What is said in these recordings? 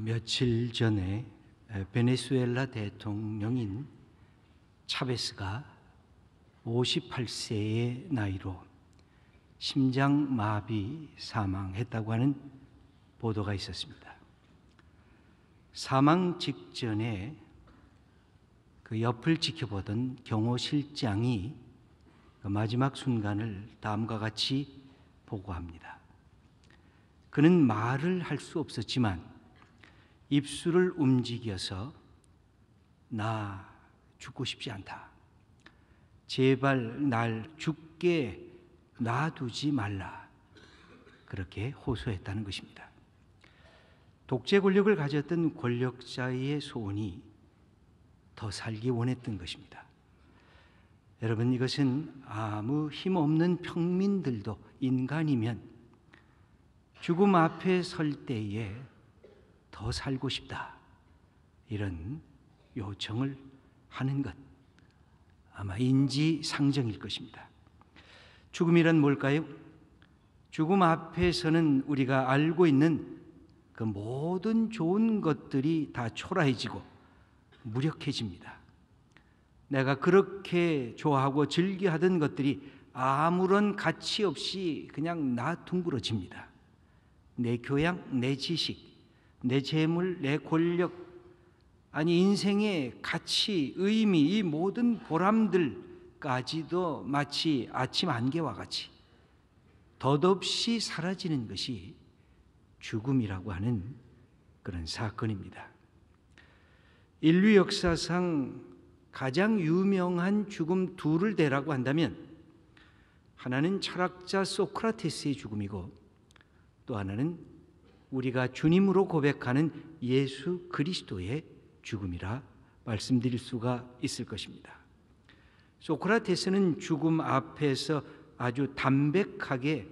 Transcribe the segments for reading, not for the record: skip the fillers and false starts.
며칠 전에 베네수엘라 대통령인 차베스가 58세의 나이로 심장마비 사망했다고 하는 보도가 있었습니다. 사망 직전에 그 옆을 지켜보던 경호실장이 그 마지막 순간을 다음과 같이 보고합니다. 그는 말을 할 수 없었지만 입술을 움직여서 나 죽고 싶지 않다. 제발 날 죽게 놔두지 말라. 그렇게 호소했다는 것입니다. 독재 권력을 가졌던 권력자의 소원이 더 살기 원했던 것입니다. 여러분, 이것은 아무 힘없는 평민들도 인간이면 죽음 앞에 설 때에 더 살고 싶다, 이런 요청을 하는 것, 아마 인지상정일 것입니다. 죽음이란 뭘까요? 죽음 앞에서는 우리가 알고 있는 그 모든 좋은 것들이 다 초라해지고 무력해집니다. 내가 그렇게 좋아하고 즐겨하던 것들이 아무런 가치 없이 그냥 둥그러집니다. 내 교양, 내 지식, 내 재물, 내 권력, 아니 인생의 가치, 의미, 이 모든 보람들까지도 마치 아침 안개와 같이 덧없이 사라지는 것이 죽음이라고 하는 그런 사건입니다. 인류 역사상 가장 유명한 죽음 둘을 대라고 한다면 하나는 철학자 소크라테스의 죽음이고 또 하나는 우리가 주님으로 고백하는 예수 그리스도의 죽음이라 말씀드릴 수가 있을 것입니다. 소크라테스는 죽음 앞에서 아주 담백하게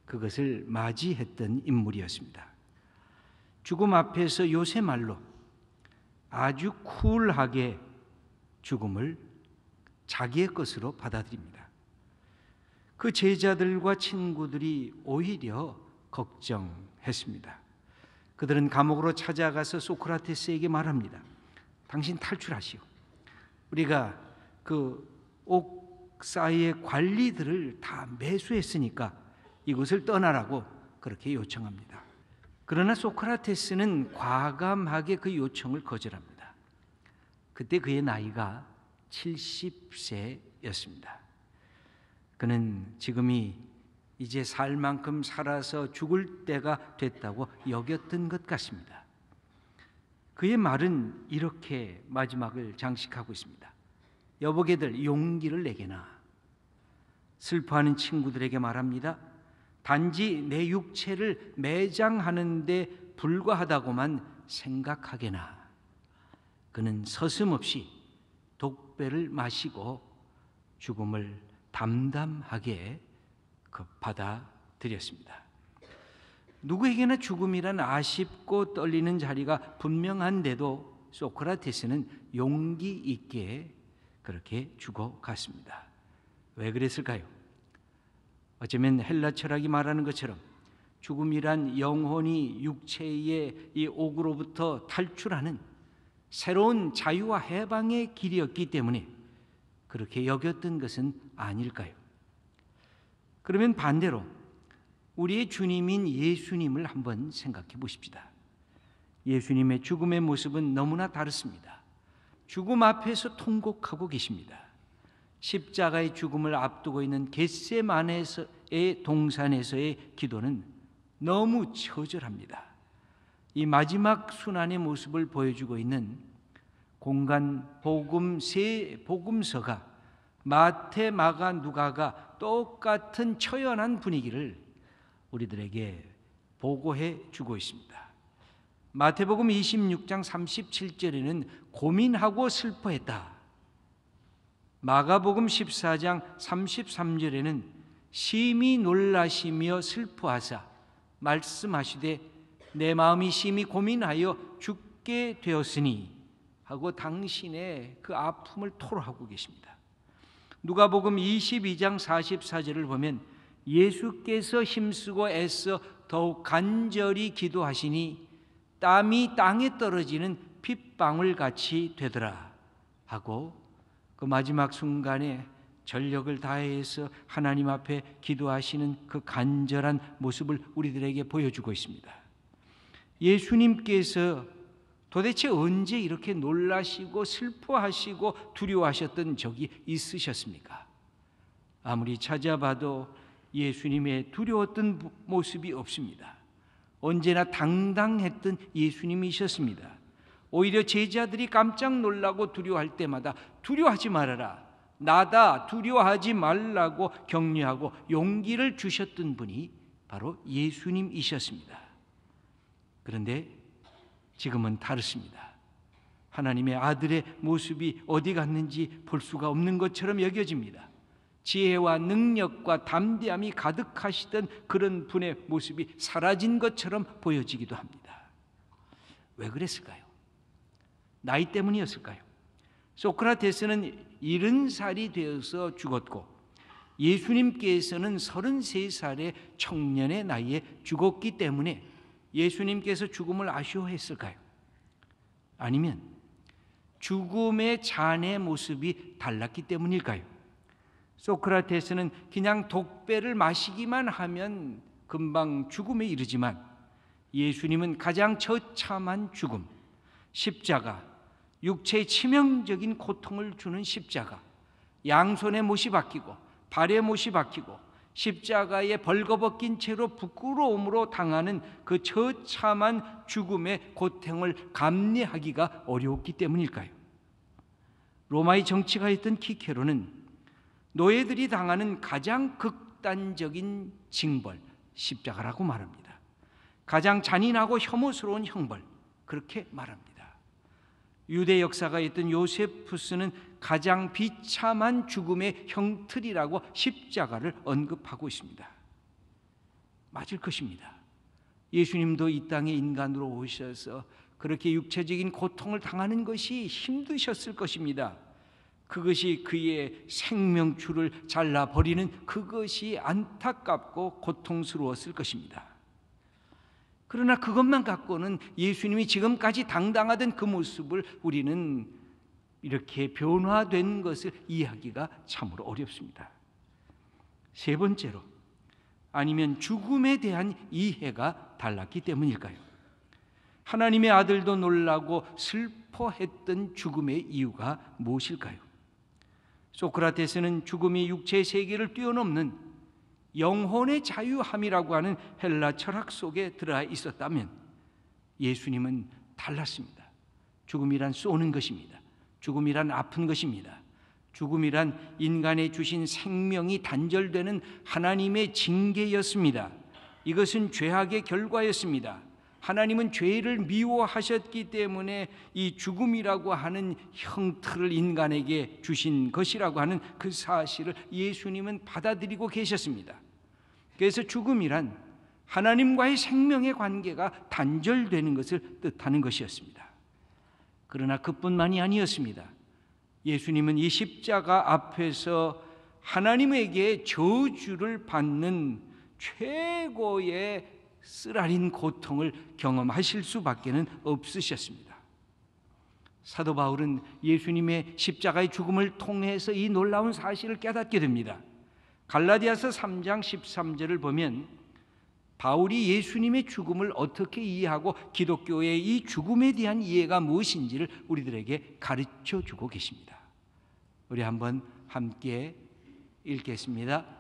그것을 맞이했던 인물이었습니다. 죽음 앞에서 요새 말로 아주 쿨하게 죽음을 자기의 것으로 받아들입니다. 그 제자들과 친구들이 오히려 걱정했습니다. 그들은 감옥으로 찾아가서 소크라테스에게 말합니다. 당신 탈출하시오. 우리가 그 옥사이의 관리들을 다 매수했으니까 이곳을 떠나라고 그렇게 요청합니다. 그러나 소크라테스는 과감하게 그 요청을 거절합니다. 그때 그의 나이가 70세였습니다. 그는 지금이 이제 살 만큼 살아서 죽을 때가 됐다고 여겼던 것 같습니다. 그의 말은 이렇게 마지막을 장식하고 있습니다. 여보게들, 용기를 내게나. 슬퍼하는 친구들에게 말합니다. 단지 내 육체를 매장하는 데 불과하다고만 생각하게나. 그는 서슴없이 독배를 마시고 죽음을 담담하게 받아들였습니다. 누구에게나 죽음이란 아쉽고 떨리는 자리가 분명한데도 소크라테스는 용기 있게 그렇게 죽어갔습니다. 왜 그랬을까요? 어쩌면 헬라 철학이 말하는 것처럼 죽음이란 영혼이 육체의 이 옥으로부터 탈출하는 새로운 자유와 해방의 길이었기 때문에 그렇게 여겼던 것은 아닐까요? 그러면 반대로 우리의 주님인 예수님을 한번 생각해 보십시다. 예수님의 죽음의 모습은 너무나 다릅니다. 죽음 앞에서 통곡하고 계십니다. 십자가의 죽음을 앞두고 있는 겟세마네의 동산에서의 기도는 너무 처절합니다. 이 마지막 순환의 모습을 보여주고 있는 공간 복음 세 복음서가 마태, 마가, 누가가 똑같은 처연한 분위기를 우리들에게 보고해 주고 있습니다. 마태복음 26장 37절에는 고민하고 슬퍼했다. 마가복음 14장 33절에는 심히 놀라시며 슬퍼하사 말씀하시되 내 마음이 심히 고민하여 죽게 되었으니 하고 당신의 그 아픔을 토로하고 계십니다. 누가복음 22장 44절을 보면 예수께서 힘쓰고 애써 더욱 간절히 기도하시니 땀이 땅에 떨어지는 핏방울 같이 되더라 하고 그 마지막 순간에 전력을 다해서 하나님 앞에 기도하시는 그 간절한 모습을 우리들에게 보여주고 있습니다. 예수님께서 도대체 언제 이렇게 놀라시고 슬퍼하시고 두려워하셨던 적이 있으셨습니까? 아무리 찾아봐도 예수님의 두려웠던 모습이 없습니다. 언제나 당당했던 예수님이셨습니다. 오히려 제자들이 깜짝 놀라고 두려워할 때마다 두려워하지 말아라, 나다, 두려워하지 말라고 격려하고 용기를 주셨던 분이 바로 예수님이셨습니다. 그런데 지금은 다릅니다. 하나님의 아들의 모습이 어디 갔는지 볼 수가 없는 것처럼 여겨집니다. 지혜와 능력과 담대함이 가득하시던 그런 분의 모습이 사라진 것처럼 보여지기도 합니다. 왜 그랬을까요? 나이 때문이었을까요? 소크라테스는 70살이 되어서 죽었고 예수님께서는 33살의 청년의 나이에 죽었기 때문에 예수님께서 죽음을 아쉬워했을까요? 아니면 죽음의 잔의 모습이 달랐기 때문일까요? 소크라테스는 그냥 독배를 마시기만 하면 금방 죽음에 이르지만 예수님은 가장 처참한 죽음, 십자가, 육체의 치명적인 고통을 주는 십자가, 양손에 못이 박히고 발에 못이 박히고 십자가에 벌거벗긴 채로 부끄러움으로 당하는 그 처참한 죽음의 고통을 감내하기가 어려웠기 때문일까요? 로마의 정치가였던 키케로는 노예들이 당하는 가장 극단적인 징벌, 십자가라고 말합니다. 가장 잔인하고 혐오스러운 형벌, 그렇게 말합니다. 유대 역사가였던 요세푸스는 가장 비참한 죽음의 형틀이라고 십자가를 언급하고 있습니다. 맞을 것입니다. 예수님도 이 땅에 인간으로 오셔서 그렇게 육체적인 고통을 당하는 것이 힘드셨을 것입니다. 그것이 그의 생명줄을 잘라버리는 그것이 안타깝고 고통스러웠을 것입니다. 그러나 그것만 갖고는 예수님이 지금까지 당당하던 그 모습을 우리는 이렇게 변화된 것을 이해하기가 참으로 어렵습니다. 세 번째로, 아니면 죽음에 대한 이해가 달랐기 때문일까요? 하나님의 아들도 놀라고 슬퍼했던 죽음의 이유가 무엇일까요? 소크라테스는 죽음이 육체의 세계를 뛰어넘는 영혼의 자유함이라고 하는 헬라 철학 속에 들어가 있었다면 예수님은 달랐습니다. 죽음이란 쏘는 것입니다. 죽음이란 아픈 것입니다. 죽음이란 인간의 주신 생명이 단절되는 하나님의 징계였습니다. 이것은 죄악의 결과였습니다. 하나님은 죄를 미워하셨기 때문에 이 죽음이라고 하는 형틀을 인간에게 주신 것이라고 하는 그 사실을 예수님은 받아들이고 계셨습니다. 그래서 죽음이란 하나님과의 생명의 관계가 단절되는 것을 뜻하는 것이었습니다. 그러나 그뿐만이 아니었습니다. 예수님은 이 십자가 앞에서 하나님에게 저주를 받는 최고의 쓰라린 고통을 경험하실 수밖에는 없으셨습니다. 사도 바울은 예수님의 십자가의 죽음을 통해서 이 놀라운 사실을 깨닫게 됩니다. 갈라디아서 3장 13절을 보면 바울이 예수님의 죽음을 어떻게 이해하고 기독교의 이 죽음에 대한 이해가 무엇인지를 우리들에게 가르쳐 주고 계십니다. 우리 한번 함께 읽겠습니다.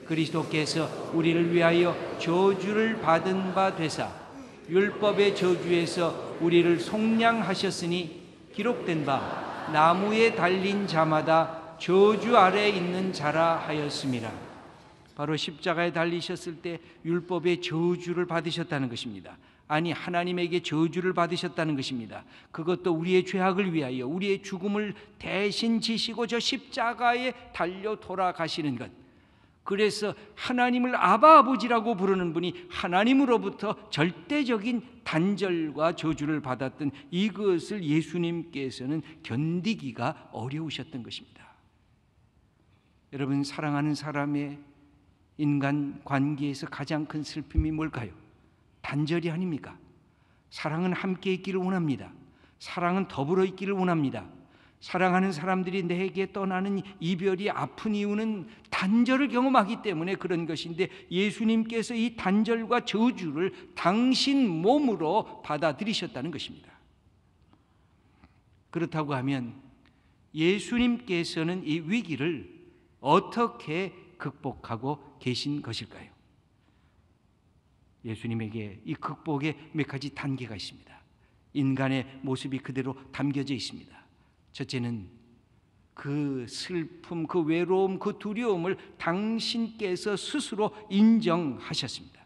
그리스도께서 우리를 위하여 저주를 받은 바 되사 율법의 저주에서 우리를 속량하셨으니 기록된 바 나무에 달린 자마다 저주 아래 있는 자라 하였음이라. 바로 십자가에 달리셨을 때 율법의 저주를 받으셨다는 것입니다. 아니, 하나님에게 저주를 받으셨다는 것입니다. 그것도 우리의 죄악을 위하여 우리의 죽음을 대신 지시고 저 십자가에 달려 돌아가시는 것, 그래서 하나님을 아바 아버지라고 부르는 분이 하나님으로부터 절대적인 단절과 저주를 받았던 이것을 예수님께서는 견디기가 어려우셨던 것입니다. 여러분, 사랑하는 사람의 인간 관계에서 가장 큰 슬픔이 뭘까요? 단절이 아닙니까? 사랑은 함께 있기를 원합니다. 사랑은 더불어 있기를 원합니다. 사랑하는 사람들이 내게 떠나는 이별이 아픈 이유는 단절을 경험하기 때문에 그런 것인데, 예수님께서 이 단절과 저주를 당신 몸으로 받아들이셨다는 것입니다. 그렇다고 하면 예수님께서는 이 위기를 어떻게 극복하고 계신 것일까요? 예수님에게 이 극복의 몇 가지 단계가 있습니다. 인간의 모습이 그대로 담겨져 있습니다. 첫째는 그 슬픔, 그 외로움, 그 두려움을 당신께서 스스로 인정하셨습니다.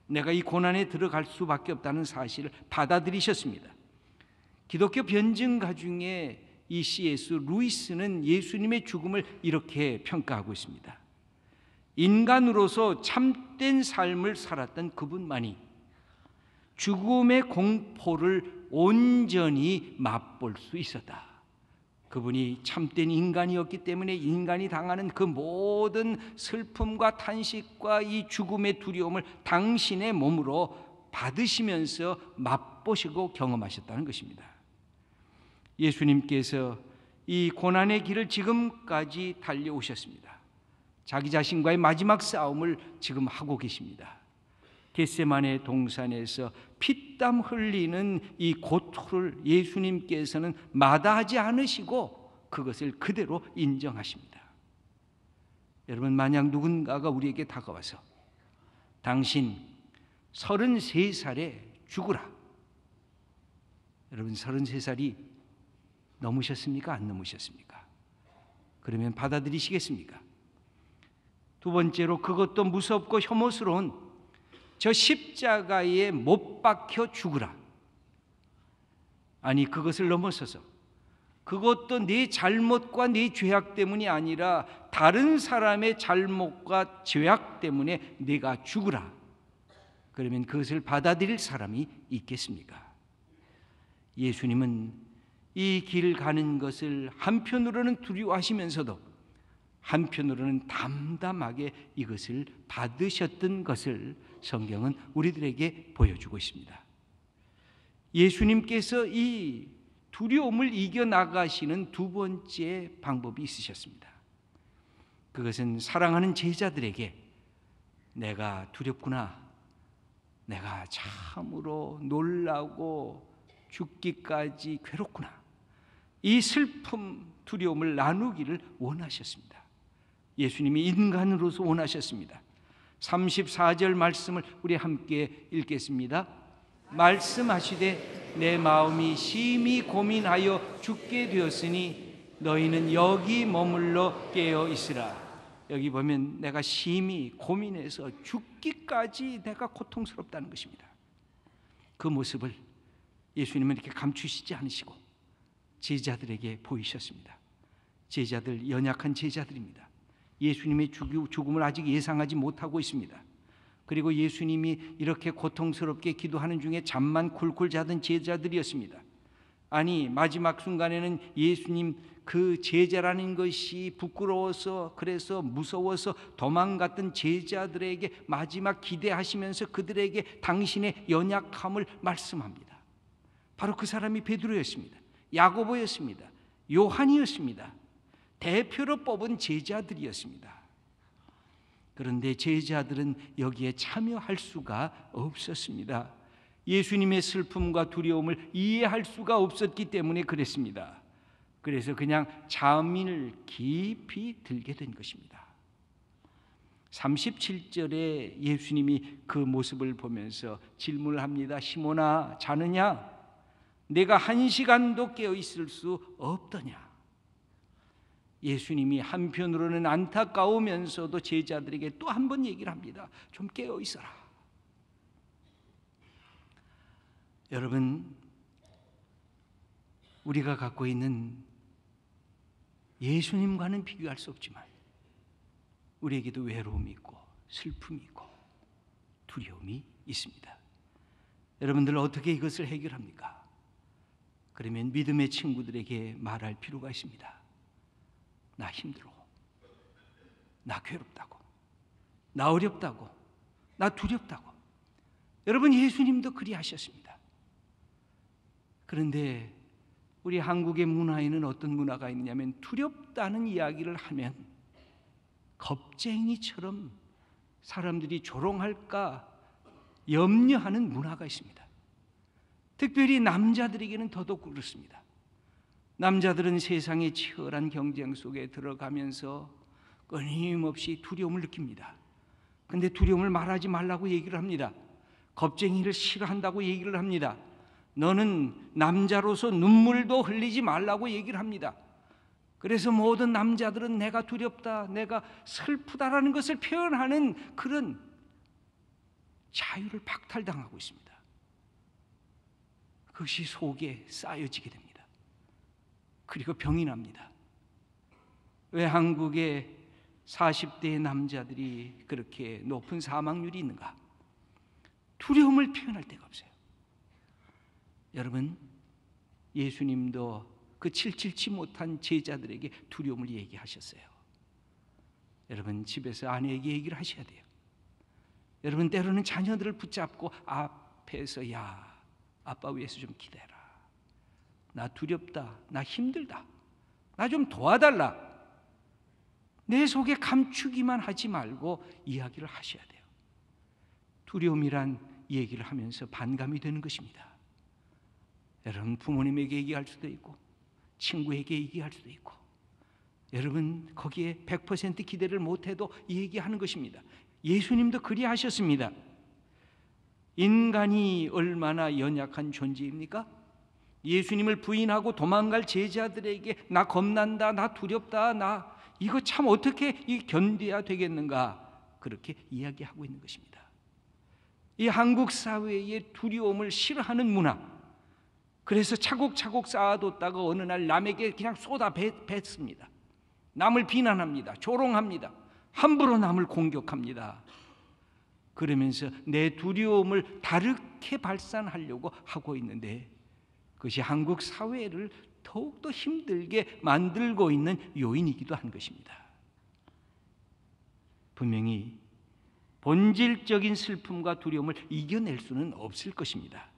내가 이 고난에 들어갈 수밖에 없다는 사실을 받아들이셨습니다. 기독교 변증가 중에 이 C.S. 루이스는 예수님의 죽음을 이렇게 평가하고 있습니다. 인간으로서 참된 삶을 살았던 그분만이 죽음의 공포를 온전히 맛볼 수 있었다. 그분이 참된 인간이었기 때문에 인간이 당하는 그 모든 슬픔과 탄식과 이 죽음의 두려움을 당신의 몸으로 받으시면서 맛보시고 경험하셨다는 것입니다. 예수님께서 이 고난의 길을 지금까지 달려오셨습니다. 자기 자신과의 마지막 싸움을 지금 하고 계십니다. 겟세마네 동산에서 피땀 흘리는 이 고통을 예수님께서는 마다하지 않으시고 그것을 그대로 인정하십니다. 여러분, 만약 누군가가 우리에게 다가와서 당신 33살에 죽으라. 여러분, 33살이 넘으셨습니까? 안 넘으셨습니까? 그러면 받아들이시겠습니까? 두 번째로, 그것도 무섭고 혐오스러운 저 십자가에 못 박혀 죽으라. 아니, 그것을 넘어서서 그것도 네 잘못과 네 죄악 때문이 아니라 다른 사람의 잘못과 죄악 때문에 네가 죽으라. 그러면 그것을 받아들일 사람이 있겠습니까? 예수님은 이 길 가는 것을 한편으로는 두려워하시면서도 한편으로는 담담하게 이것을 받으셨던 것을 성경은 우리들에게 보여주고 있습니다. 예수님께서 이 두려움을 이겨나가시는 두 번째 방법이 있으셨습니다. 그것은 사랑하는 제자들에게 내가 두렵구나, 내가 참으로 놀라고 죽기까지 괴롭구나, 이 슬픔, 두려움을 나누기를 원하셨습니다. 예수님이 인간으로서 원하셨습니다. 34절 말씀을 우리 함께 읽겠습니다. 말씀하시되 내 마음이 심히 고민하여 죽게 되었으니 너희는 여기 머물러 깨어 있으라. 여기 보면 내가 심히 고민해서 죽기까지 내가 고통스럽다는 것입니다. 그 모습을 예수님은 이렇게 감추시지 않으시고 제자들에게 보이셨습니다. 제자들, 연약한 제자들입니다. 예수님의 죽음을 아직 예상하지 못하고 있습니다. 그리고 예수님이 이렇게 고통스럽게 기도하는 중에 잠만 굴굴 자던 제자들이었습니다. 아니, 마지막 순간에는 예수님 그 제자라는 것이 부끄러워서, 그래서 무서워서 도망갔던 제자들에게 마지막 기대하시면서 그들에게 당신의 연약함을 말씀합니다. 바로 그 사람이 베드로였습니다. 야고보였습니다. 요한이었습니다. 대표로 뽑은 제자들이었습니다. 그런데 제자들은 여기에 참여할 수가 없었습니다. 예수님의 슬픔과 두려움을 이해할 수가 없었기 때문에 그랬습니다. 그래서 그냥 잠을 깊이 들게 된 것입니다. 37절에 예수님이 그 모습을 보면서 질문을 합니다. 시몬아, 자느냐? 내가 1시간도 깨어 있을 수 없더냐? 예수님이 한편으로는 안타까우면서도 제자들에게 또 한 번 얘기를 합니다. 좀 깨어 있어라. 여러분, 우리가 갖고 있는 예수님과는 비교할 수 없지만 우리에게도 외로움이 있고 슬픔이 있고 두려움이 있습니다. 여러분들 어떻게 이것을 해결합니까? 그러면 믿음의 친구들에게 말할 필요가 있습니다. 나 힘들어, 나 괴롭다고, 나 어렵다고, 나 두렵다고. 여러분, 예수님도 그리하셨습니다. 그런데 우리 한국의 문화에는 어떤 문화가 있냐면 두렵다는 이야기를 하면 겁쟁이처럼 사람들이 조롱할까 염려하는 문화가 있습니다. 특별히 남자들에게는 더더욱 그렇습니다. 남자들은 세상의 치열한 경쟁 속에 들어가면서 끊임없이 두려움을 느낍니다. 근데 두려움을 말하지 말라고 얘기를 합니다. 겁쟁이를 싫어한다고 얘기를 합니다. 너는 남자로서 눈물도 흘리지 말라고 얘기를 합니다. 그래서 모든 남자들은 내가 두렵다, 내가 슬프다라는 것을 표현하는 그런 자유를 박탈당하고 있습니다. 그것이 속에 쌓여지게 됩니다. 그리고 병이 납니다. 왜 한국의 40대의 남자들이 그렇게 높은 사망률이 있는가? 두려움을 표현할 데가 없어요. 여러분, 예수님도 그 칠칠치 못한 제자들에게 두려움을 얘기하셨어요. 여러분, 집에서 아내에게 얘기를 하셔야 돼요. 여러분, 때로는 자녀들을 붙잡고 앞에서 야, 아빠 위해서 좀 기대라. 나 두렵다. 나 힘들다. 나 좀 도와달라. 내 속에 감추기만 하지 말고 이야기를 하셔야 돼요. 두려움이란 얘기를 하면서 반감이 되는 것입니다. 여러분, 부모님에게 얘기할 수도 있고 친구에게 얘기할 수도 있고, 여러분 거기에 100% 기대를 못해도 얘기하는 것입니다. 예수님도 그리하셨습니다. 인간이 얼마나 연약한 존재입니까? 예수님을 부인하고 도망갈 제자들에게 나 겁난다, 나 두렵다, 나 이거 참 어떻게 견뎌야 되겠는가, 그렇게 이야기하고 있는 것입니다. 이 한국 사회의 두려움을 싫어하는 문화, 그래서 차곡차곡 쌓아뒀다가 어느 날 남에게 그냥 쏟아뱉습니다. 남을 비난합니다. 조롱합니다. 함부로 남을 공격합니다. 그러면서 내 두려움을 다르게 발산하려고 하고 있는데, 그것이 한국 사회를 더욱더 힘들게 만들고 있는 요인이기도 한 것입니다. 분명히 본질적인 슬픔과 두려움을 이겨낼 수는 없을 것입니다.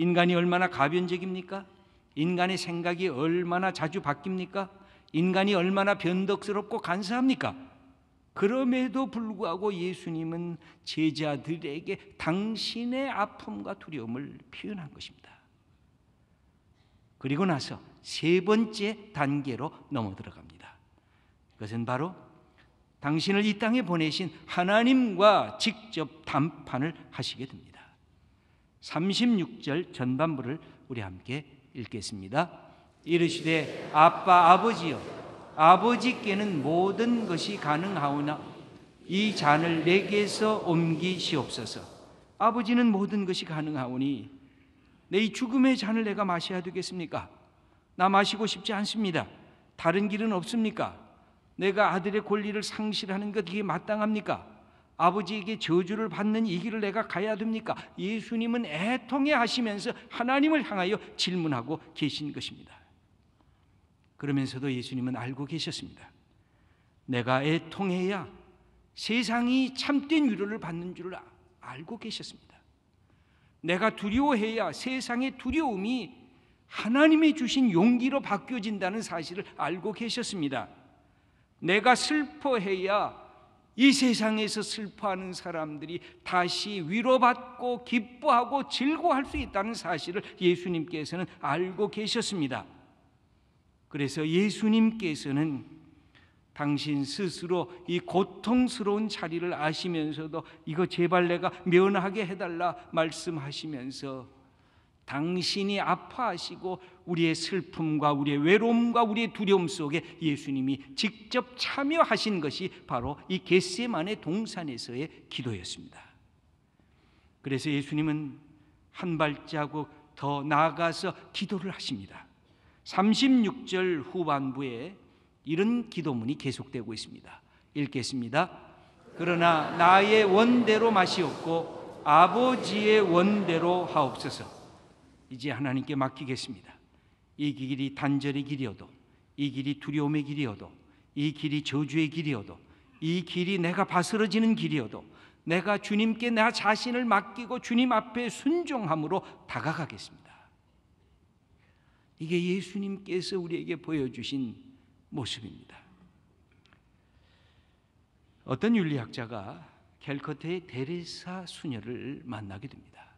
인간이 얼마나 가변적입니까? 인간의 생각이 얼마나 자주 바뀝니까? 인간이 얼마나 변덕스럽고 간사합니까? 그럼에도 불구하고 예수님은 제자들에게 당신의 아픔과 두려움을 표현한 것입니다. 그리고 나서 세 번째 단계로 넘어 들어갑니다. 그것은 바로 당신을 이 땅에 보내신 하나님과 직접 담판을 하시게 됩니다. 36절 전반부를 우리 함께 읽겠습니다. 이르시되 아빠 아버지여, 아버지께는 모든 것이 가능하오나 이 잔을 내게서 옮기시옵소서. 아버지는 모든 것이 가능하오니 내 이 죽음의 잔을 내가 마셔야 되겠습니까? 나 마시고 싶지 않습니다. 다른 길은 없습니까? 내가 아들의 권리를 상실하는 것, 이게 마땅합니까? 아버지에게 저주를 받는 이 길을 내가 가야 됩니까? 예수님은 애통해 하시면서 하나님을 향하여 질문하고 계신 것입니다. 그러면서도 예수님은 알고 계셨습니다. 내가 애통해야 세상이 참된 위로를 받는 줄을 알고 계셨습니다. 내가 두려워해야 세상의 두려움이 하나님이 주신 용기로 바뀌어진다는 사실을 알고 계셨습니다. 내가 슬퍼해야 이 세상에서 슬퍼하는 사람들이 다시 위로받고 기뻐하고 즐거워할 수 있다는 사실을 예수님께서는 알고 계셨습니다. 그래서 예수님께서는 당신 스스로 이 고통스러운 자리를 아시면서도 이거 제발 내가 면하게 해달라 말씀하시면서 당신이 아파하시고 우리의 슬픔과 우리의 외로움과 우리의 두려움 속에 예수님이 직접 참여하신 것이 바로 이 겟세마네 동산에서의 기도였습니다. 그래서 예수님은 한 발자국 더 나아가서 기도를 하십니다. 36절 후반부에 이런 기도문이 계속되고 있습니다. 읽겠습니다. 그러나 나의 원대로 마시옵고 아버지의 원대로 하옵소서. 이제 하나님께 맡기겠습니다. 이 길이 단절의 길이어도, 이 길이 두려움의 길이어도, 이 길이 저주의 길이어도, 이 길이 내가 바스러지는 길이어도 내가 주님께 나 자신을 맡기고 주님 앞에 순종함으로 다가가겠습니다. 이게 예수님께서 우리에게 보여주신 모습입니다. 어떤 윤리학자가 캘커트의 데레사 수녀를 만나게 됩니다.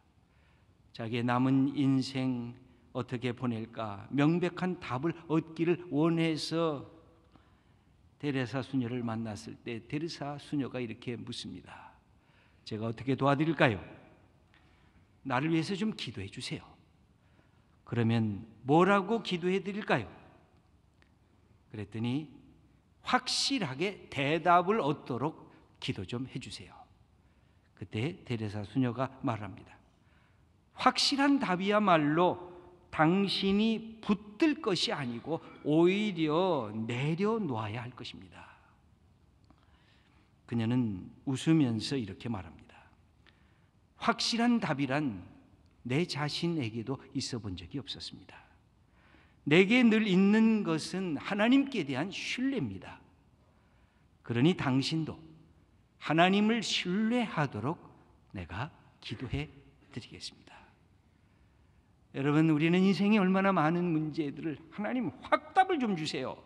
자기의 남은 인생 어떻게 보낼까 명백한 답을 얻기를 원해서 데레사 수녀를 만났을 때 데레사 수녀가 이렇게 묻습니다. 제가 어떻게 도와드릴까요? 나를 위해서 좀 기도해 주세요. 그러면 뭐라고 기도해 드릴까요? 그랬더니 확실하게 대답을 얻도록 기도 좀 해주세요. 그때 데레사 수녀가 말합니다. 확실한 답이야말로 당신이 붙들 것이 아니고 오히려 내려놓아야 할 것입니다. 그녀는 웃으면서 이렇게 말합니다. 확실한 답이란 내 자신에게도 있어 본 적이 없었습니다. 내게 늘 있는 것은 하나님께 대한 신뢰입니다. 그러니 당신도 하나님을 신뢰하도록 내가 기도해 드리겠습니다. 여러분, 우리는 인생에 얼마나 많은 문제들을 하나님 확답을 좀 주세요.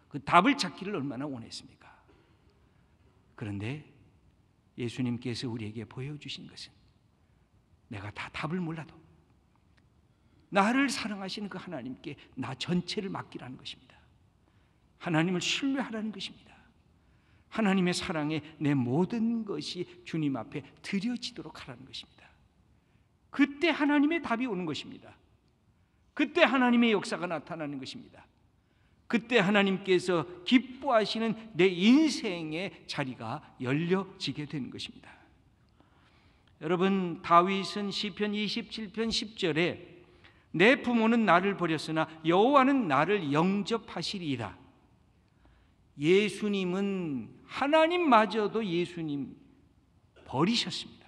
그 답을 찾기를 얼마나 원했습니까? 그런데 예수님께서 우리에게 보여주신 것은 내가 다 답을 몰라도 나를 사랑하시는 그 하나님께 나 전체를 맡기라는 것입니다. 하나님을 신뢰하라는 것입니다. 하나님의 사랑에 내 모든 것이 주님 앞에 드려지도록 하라는 것입니다. 그때 하나님의 답이 오는 것입니다. 그때 하나님의 역사가 나타나는 것입니다. 그때 하나님께서 기뻐하시는 내 인생의 자리가 열려지게 되는 것입니다. 여러분, 다윗은 시편 27편 10절에 내 부모는 나를 버렸으나 여호와는 나를 영접하시리이다. 예수님은 하나님마저도 예수님 버리셨습니다.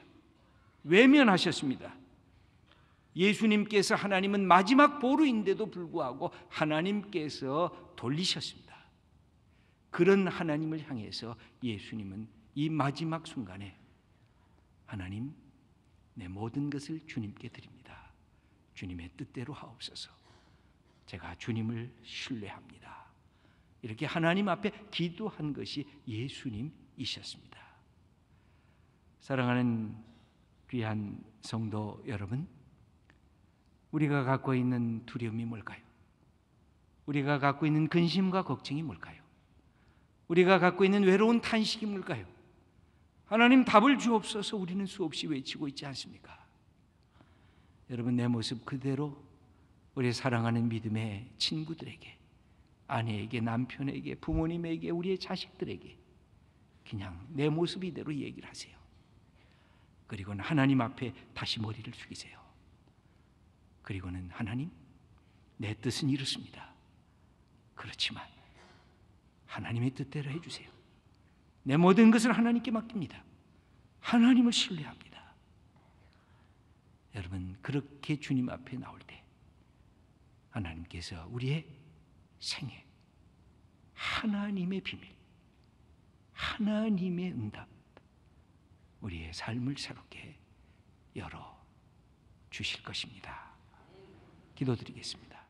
외면하셨습니다. 예수님께서 하나님은 마지막 보루인데도 불구하고 하나님께서 돌리셨습니다. 그런 하나님을 향해서 예수님은 이 마지막 순간에 하나님, 내 모든 것을 주님께 드립니다. 주님의 뜻대로 하옵소서. 제가 주님을 신뢰합니다. 이렇게 하나님 앞에 기도한 것이 예수님이셨습니다. 사랑하는 귀한 성도 여러분, 우리가 갖고 있는 두려움이 뭘까요? 우리가 갖고 있는 근심과 걱정이 뭘까요? 우리가 갖고 있는 외로운 탄식이 뭘까요? 하나님 답을 주옵소서 우리는 수없이 외치고 있지 않습니까? 여러분, 내 모습 그대로 우리 사랑하는 믿음의 친구들에게, 아내에게, 남편에게, 부모님에게, 우리의 자식들에게 그냥 내 모습 이대로 얘기를 하세요. 그리고는 하나님 앞에 다시 머리를 숙이세요. 그리고는 하나님, 내 뜻은 이렇습니다. 그렇지만 하나님의 뜻대로 해주세요. 내 모든 것을 하나님께 맡깁니다. 하나님을 신뢰합니다. 여러분, 그렇게 주님 앞에 나올 때 하나님께서 우리의 생애, 하나님의 비밀, 하나님의 응답, 우리의 삶을 새롭게 열어 주실 것입니다. 기도드리겠습니다.